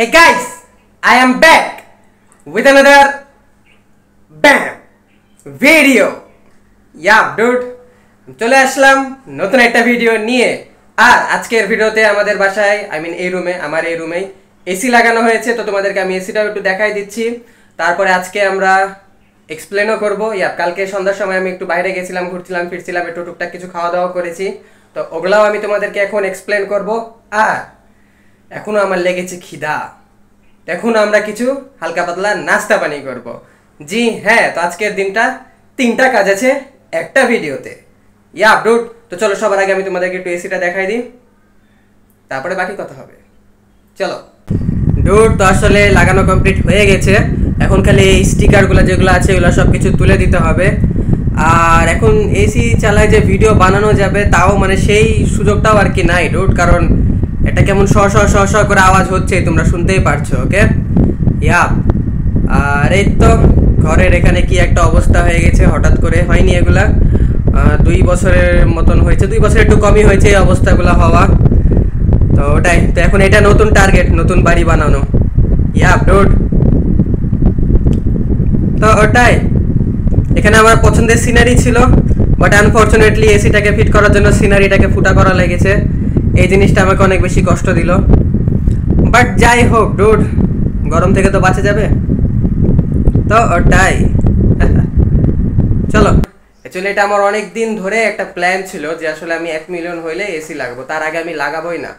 Hey guys, I am back with another BAM video. Yeah dude, চলে আসলাম নতুন একটা video নিয়ে। আর আজকের ভিডিওতে আমাদের বাসায় এই রুমে আমার এই রুমেই এসি লাগানো হয়েছে, তো তোমাদেরকে আমি এসিটাও একটু দেখাই দিচ্ছি। তারপরে আজকে আমরা এক্সপ্লেনও করব। কালকে সন্ধ্যার সময় আমি একটু বাইরে গেছিলাম, ঘুরছিলাম ফিরছিলাম, একটু টুকটাক কিছু খাওয়া দাওয়া করেছি, তো ওগুলাও আমি তোমাদেরকে এখন এক্সপ্লেন করব। আর এখনো আমার লেগেছে খিদা, এখন আমরা কিছু হালকা পাতলা নাস্তা পানি করব। জি হ্যাঁ, তো আজকের দিনটা তিনটা কাজ আছে একটা ভিডিওতে। ডুড, তো চলো সবার আগে আমি তোমাদেরকে একটু এসিটা দেখাই দিই, তারপরে বাকি কথা হবে। চলো ডুড, তো আসলে লাগানো কমপ্লিট হয়ে গেছে, এখন খালি এই স্টিকারগুলো যেগুলো আছে ওগুলো সব কিছু তুলে দিতে হবে। আর এখন এসি চালায় যে ভিডিও বানানো যাবে তাও সেই সুযোগটাও আর কি নাই ডুড, কারণ এটা কেমন শ শ শ শ করে আওয়াজ হচ্ছে, তোমরা শুনতেই পারছো। ওকে আর এই তো ঘরের এখানে কি একটা অবস্থা হয়ে গেছে, হঠাৎ করে হয়নি এগুলা, 2 বছরের মতন হয়েছে, 2 বছর একটু কমই হয়েছে এই অবস্থাগুলো হওয়া। তো ওটাই, তো এখন এটা নতুন টার্গেট, নতুন বাড়ি বানানো। ডুড, তো ওটাই, এখানে আমার পছন্দের সিনারি ছিল, বাট আনফরচুনেটলি এসিটাকে ফিট করার জন্য সিনারিটাকে ফুটা করা লেগেছে। এই জিনিসটা আমাকে অনেক বেশি কষ্ট দিল, বাট যাই হোক ডুড, গরম থেকে তো বাঁচা যাবে। তো ওটাই চলো। অ্যাকচুয়ালি এটা আমার অনেক দিন ধরে একটা প্ল্যান ছিল যে আসলে আমি 1 মিলিয়ন হইলে এসি লাগাবো, তার আগে আমি লাগাবোই না।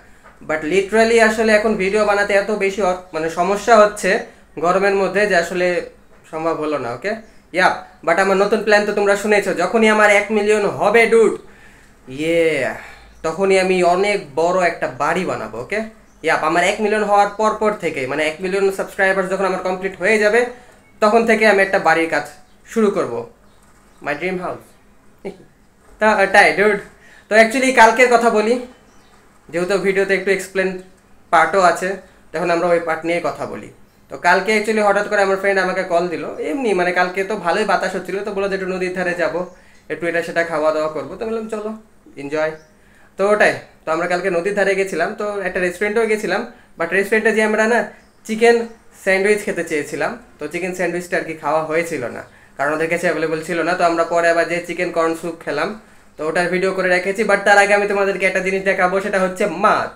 বাট লিটারালি আসলে এখন ভিডিও বানাতে এত বেশি সমস্যা হচ্ছে গরমের মধ্যে যে আসলে সম্ভব হলো না। ওকে বাট আমার নতুন প্ল্যান তো তোমরা শুনেছো, যখনই আমার 1 মিলিয়ন হবে ডুড, তখনই আমি অনেক বড় একটা বাড়ি বানাবো। ওকে আমার 1 মিলিয়ন হওয়ার পর থেকে 1 মিলিয়ন সাবস্ক্রাইবার যখন আমার কমপ্লিট হয়ে যাবে তখন থেকে আমি একটা বাড়ির কাজ শুরু করব, মাই ড্রিম হাউস। তা এটাই ডুড। তো অ্যাকচুয়ালি কালকের কথা বলি, যেহেতু ভিডিওতে একটু এক্সপ্লেন পার্টও আছে, তখন আমরা ওই পার্ট নিয়ে কথা বলি। তো কালকে অ্যাকচুয়ালি হঠাৎ করে আমার ফ্রেন্ড আমাকে কল দিল, এমনি কালকে তো ভালোই বাতাস হচ্ছিলো, তো বললো যে একটু নদীর ধারে যাবো, একটু এটা সেটা খাওয়া দাওয়া করবো। তো বললাম চলো এনজয়। তো ওটাই, তো আমরা কালকে নদীর ধারে গেছিলাম, তো একটা রেস্টুরেন্টেও গেছিলাম, বাট রেস্টুরেন্টে যে আমরা চিকেন স্যান্ডউইচ খেতে চেয়েছিলাম, তো চিকেন স্যান্ডউইচটা আর কি খাওয়া হয়েছিল না, কারণ ওদের কাছে অ্যাভেলেবল ছিল না। তো আমরা পরে আবার যে চিকেন কর্ন স্যুপ খেলাম, তো ওটার ভিডিও করে রেখেছি। বাট তার আগে আমি তোমাদেরকে একটা জিনিস দেখাবো, সেটা হচ্ছে মাছ।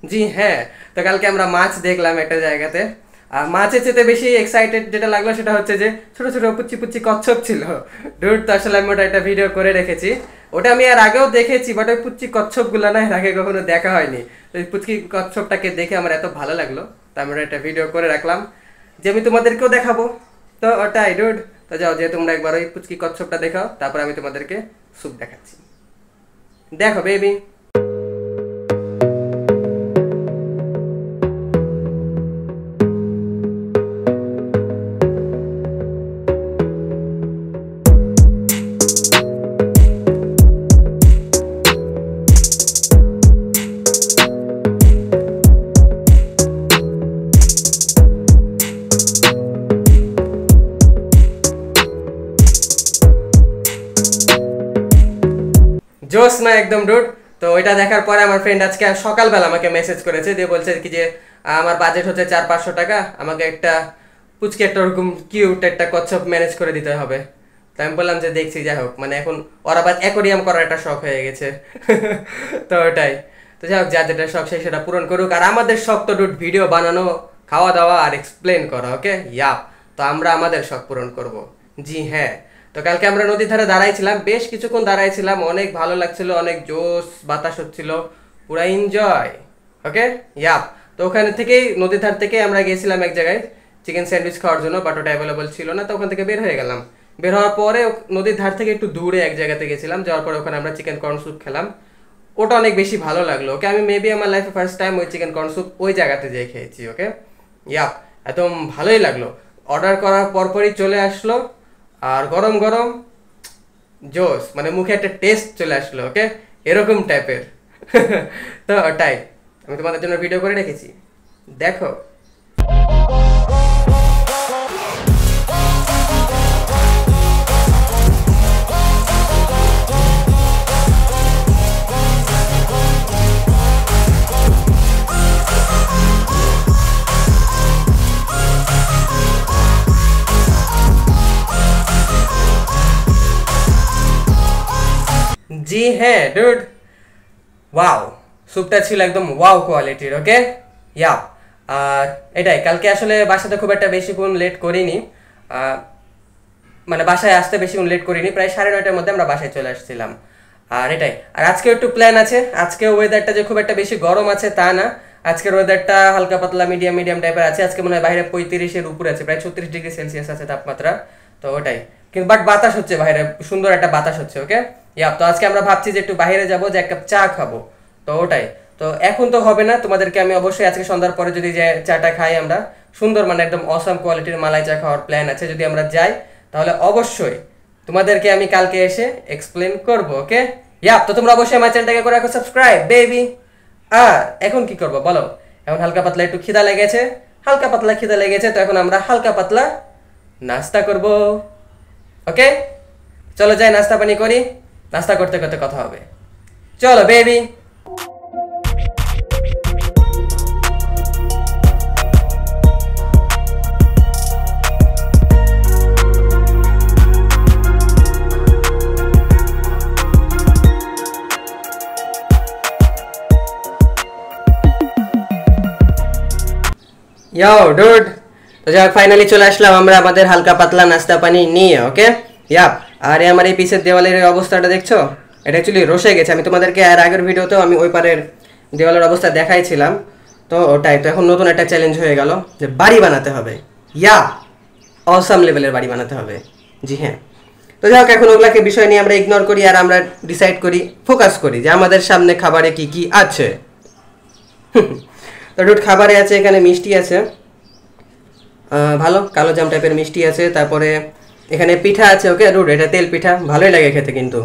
জি হ্যাঁ, তো কালকে আমরা মাছ দেখলাম একটা জায়গাতে। আর মাছের চেয়ে বেশি এক্সাইটেড যেটা লাগলো সেটা হচ্ছে যে ছোট ছোট পুচ্ছি পুচ্ছি কচ্ছপ ছিল ডুড। তো আসলে আমি ওটা একটা ভিডিও করে রেখেছি, ওটা আমি আর আগেও দেখেছি, বাট ওই পুচ্ছি কচ্ছপগুলো না এর আগে কখনো দেখা হয়নি। তো ওই পুচকি কচ্ছপটাকে দেখে আমার এত ভালো লাগলো, তো আমরা একটা ভিডিও করে রাখলাম যে আমি তোমাদেরকেও দেখাবো। তো ওটাই ডুড, তো যাও যে তোমরা একবার ওই পুচকি কচ্ছপটা দেখাও, তারপর আমি তোমাদেরকে স্যুপ দেখাচ্ছি। দেখো বেবি। জোস না একদম ডুড। তো ওইটা দেখার পরে আমার ফ্রেন্ড আজকে সকালবেলা আমাকে মেসেজ করেছে, দিয়ে বলছে কি যে আমার বাজেট হচ্ছে 400-500 টাকা, আমাকে একটা পুচকি একটা ওরকম কিউট একটা কচ্ছপ ম্যানেজ করে দিতে হবে। তো আমি বললাম যে দেখছি, যাই হোক এখন ওর আবার অ্যাকোরিয়াম করার একটা শখ হয়ে গেছে তো ওটাই, তো যাই হোক যার যেটা শখ সেটা পূরণ করুক। আর আমাদের শখ তো ডুড ভিডিও বানানো, খাওয়া দাওয়া আর এক্সপ্লেন করা। ওকে তো আমরা আমাদের শখ পূরণ করব। জি হ্যাঁ, তো কালকে আমরা নদীর ধারে দাঁড়াইছিলাম, বেশ কিছুক্ষণ দাঁড়াইছিলাম, অনেক ভালো লাগছিল, অনেক জোস বাতাস হচ্ছিল, পুরা এনজয়। ওকে তো ওখানে থেকেই নদীর ধার থেকে আমরা গিয়েছিলাম এক জায়গায় চিকেন স্যান্ডউইচ খাওয়ার জন্য, বাট ওটা অ্যাভেলেবল ছিল না, তো ওখান থেকে বের হয়ে গেলাম। বের হওয়ার পরে নদীর ধার থেকে একটু দূরে এক জায়গাতে গেছিলাম, যাওয়ার পরে ওখানে আমরা চিকেন কর্ন স্যুপ খেলাম, ওটা অনেক বেশি ভালো লাগলো। ওকে আমি মেবি আমার লাইফে ফার্স্ট টাইম ওই চিকেন কর্ন স্যুপ ওই জায়গাতে যেয়ে খেয়েছি। ওকে একদম ভালোই লাগলো, অর্ডার করার পরপরই চলে আসলো, আর গরম গরম জোস, মুখে একটা টেস্ট চলে আসলো। ওকে এরকম টাইপের তো ওটাই আমি তোমাদের জন্য ভিডিও করে রেখেছি, দেখো। জি হ্যাঁ ডুড, ওয়াও, স্যুপটা ছিল একদম ওয়াও কোয়ালিটির। ওকে, ইয়া। আর এটাই, কালকে আসলে বাসাতে খুব একটা বেশিক্ষণ লেট করিনি, মানে বাসায় আসতে বেশিক্ষণ লেট করিনি, প্রায় 9:30টার মধ্যে আমরা বাসায় চলে আসছিলাম। আর এটাই, আর আজকে একটু প্ল্যান আছে। আজকে ওয়েদারটা যে খুব একটা বেশি গরম আছে তা না, আজকের ওয়েদারটা হালকা পাতলা মিডিয়াম মিডিয়াম টাইপের আছে। আজকে মনে হয় বাইরে 35-এর উপরে আছে, প্রায় 36°C আছে তাপমাত্রা। তো ওটাই, কিন্তু বাট বাতাস হচ্ছে বাইরে, সুন্দর একটা বাতাস হচ্ছে। ওকে, ইয়া। তো আজকে আমরা ভাবছি যে একটু বাইরে যাব, যে এক কাপ চা খাবো। তো ওটাই, তো এখন তো হবে না, তোমাদেরকে আমি অবশ্যই আজকে সন্ধ্যার পরে যদি যে চাটা খাই আমরা, সুন্দর মানে একদম অসাম কোয়ালিটির মালাই চা খাওয়ার প্ল্যান আছে। যদি আমরা যাই তাহলে অবশ্যই তোমাদেরকে আমি কালকে এসে এক্সপ্লেন করব। ওকে, ইয়া। তো তোমরা অবশ্যই আমার চ্যানেলটাকে করে রাখো সাবস্ক্রাইব বেবি। আর এখন কি করবো বলো? এখন হালকা পাতলা একটু খিদা লেগেছে, হালকা পাতলা খিদা লেগেছে, তো এখন আমরা হালকা পাতলা নাস্তা করব। ওকে, চলো যাই নাস্তা পানি করি, নাস্তা করতে করতে কথা হবে। চলো বেবি। ইয়ো ডুড, তো যাক ফাইনালি চলে আসলাম আমরা আমাদের হালকা পাতলা নাস্তা পানি নিয়ে। ওকে, ইয়াপ। আর আমার এই পিসের দেওয়ালের অবস্থাটা দেখছো, এটা অ্যাকচুয়ালি রসে গেছে। আমি তোমাদেরকে আর আগের ভিডিওতেও আমি ওই পারের দেওয়ালের অবস্থা দেখাইছিলাম। তো ওটাই, তো এখন নতুন একটা চ্যালেঞ্জ হয়ে গেল যে বাড়ি বানাতে হবে, ইয়া, অসাম লেভেলের বাড়ি বানাতে হবে। জি হ্যাঁ। তো যাই হোক, এখন ওগুলাকে বিষয় নিয়ে আমরা ইগনোর করি, আর আমরা ডিসাইড করি, ফোকাস করি যে আমাদের সামনে খাবারে কি কি আছে। তো ডুড, খাবারে আছে এখানে মিষ্টি আছে, ভালো কালো জাম টাইপের মিষ্টি আছে। তারপরে এখানে পিঠা আছে। ওকে ডুড, এটা তেল পিঠা, ভালোই লাগে খেতে কিন্তু।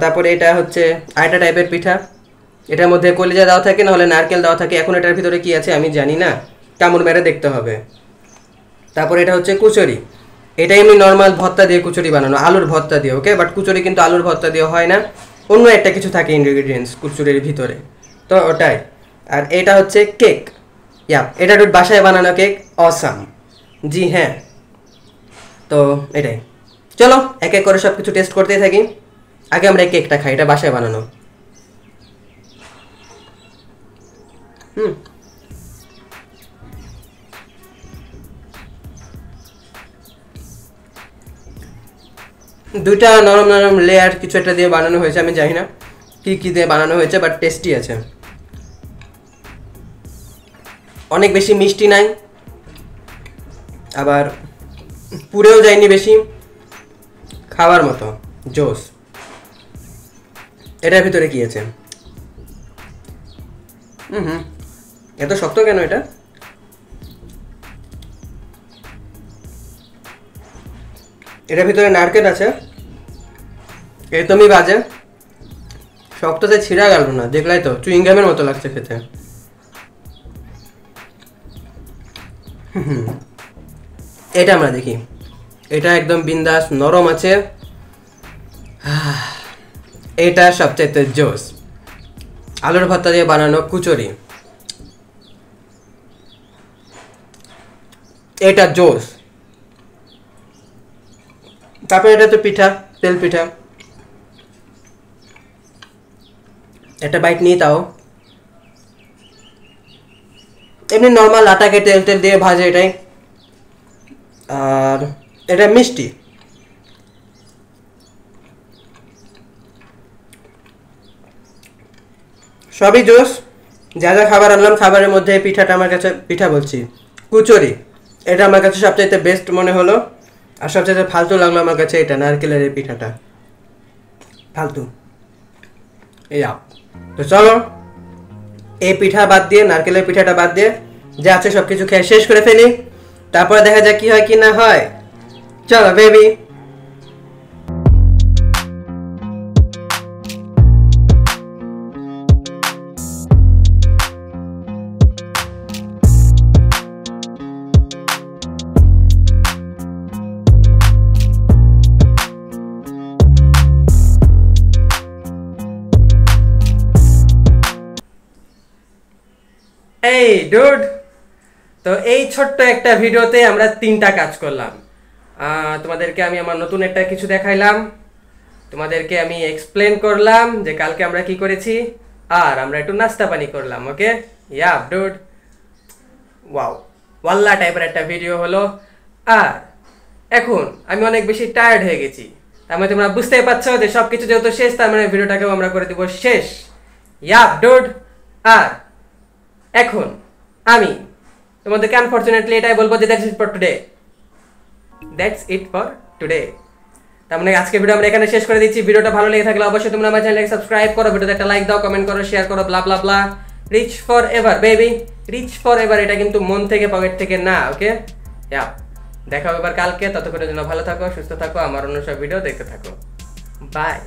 তারপরে এটা হচ্ছে আয়টা টাইপের পিঠা, এটার মধ্যে কলিজা দেওয়া থাকে, নাহলে নারকেল দেওয়া থাকে। এখন এটার ভিতরে কি আছে আমি জানি না, কামড় মেরে দেখতে হবে। তারপরে এটা হচ্ছে কুচুরি, এটা এমনি নর্মাল ভর্তা দিয়ে কুচুরি বানানো, আলুর ভর্তা দিয়ে। ওকে, বাট কুচুরি কিন্তু আলুর ভর্তা দিয়ে হয় না, অন্য একটা কিছু থাকে ইনগ্রিডিয়েন্টস কুচুরির ভিতরে, তো ওটাই। আর এটা হচ্ছে কেক, ইয়া, এটা একটু বাসায় বানানো কেক, অসাম। জি হ্যাঁ। তো এটাই, চলো এক এক করে সব কিছু টেস্ট করতেই থাকি। আগে আমরা এই কেকটা খাই, এটা বাসায় বানানো। হুম, দুইটা নরম নরম লেয়ার কিছু একটা দিয়ে বানানো হয়েছে, আমি জানি না কি কি দিয়ে বানানো হয়েছে, বাট টেস্টি আছে। অনেক বেশি মিষ্টি নাই, আবার পুড়েও যায়নি বেশি, খাওয়ার মতো জোস। এটার ভিতরে কি আছে? হুম, এত শক্ত কেন এটা? এটার ভিতরে নারকেল আছে, একদমই বাজে, শক্ততে ছিঁড়া গেল না, দেখলাই তো, চুইংগামের মতো লাগছে খেতে। এটা আমরা দেখি, এটা একদম বিন্দাস নরম আছে, এটা সবচেয়ে জোস, আলুর ভর্তা দিয়ে বানানো কুচুরি, এটা জোস। তারপরে এটা তো পিঠা, তেল পিঠা, একটা বাইট নিয়ে তাও, এমনি নর্মাল আটাকে তেল তেল দিয়ে ভাজে এটাই। আর এটা মিষ্টি, সবই জোস। যা যা খাবার আনলাম, খাবারের মধ্যে পিঠাটা আমার কাছে, পিঠা বলছি কুচুরি, এটা আমার কাছে সবচাইতে বেস্ট মনে হলো। আর সবচাইতে ফালতু লাগলো আমার কাছে এটা নারকেলের এই পিঠাটা, ফালতু। এই তো চলো এই পিঠা বাদ দিয়ে, নারকেলের পিঠাটা বাদ দিয়ে যা আছে সব কিছু খেয়ে শেষ করে ফেলি, তারপরে দেখা যাক কি হয় কি না হয়। চলো বেবি। এই ডুড, তো এই ছোট্ট একটা ভিডিওতে আমরা 3টা কাজ করলাম। তোমাদেরকে আমি আমার নতুন একটা কিছু দেখাইলাম, তোমাদেরকে আমি এক্সপ্লেন করলাম যে কালকে আমরা কি করেছি, আর আমরা একটু নাস্তা পানি করলাম। ওকে, ইয়া ডুড, ওয়াও, ওয়াল্লা টাইপের একটা ভিডিও হলো। আর এখন আমি অনেক বেশি টায়ার্ড হয়ে গেছি, তার মানে তোমরা বুঝতেই পারছো যে সব কিছু যেহেতু শেষ, তার মানে ভিডিওটাকেও আমরা করে দেবো শেষ। ইয়া ডুড, আর এখন আমি তোমাদেরকে আনফরচুনেটলি এটাই বলবো যে that's it for today, that's it for today. তার মানে আজকে ভিডিও আমরা এখানে শেষ করে দিচ্ছি। ভিডিওটা ভালো লেগে থাকলে অবশ্যই তোমরা আমার চ্যানেলকে সাবস্ক্রাইব করো, ভিডিওতে একটা লাইক দাও, কমেন্ট করো, শেয়ার করো, blah blah blah. Rich forever baby, rich forever, এটা কিন্তু মন থেকে পকেট থেকে না। ওকে, ইয়া, দেখা হবে এবার কালকে। ততক্ষণের জন্য ভালো থাকো, সুস্থ থাকো, আমার অন্য সব ভিডিও দেখতে থাকো। Bye,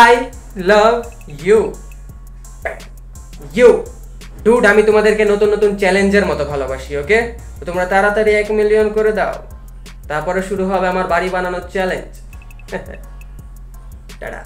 I love you you dude. আমি তোমাদেরকে নতুন নতুন চ্যালেঞ্জের মতো ভালোবাসি। ওকে, তো তোমরা তাড়াতাড়ি 1 মিলিয়ন করে দাও, তারপরে শুরু হবে আমার বাড়ি বানানোর চ্যালেঞ্জ। টাটা।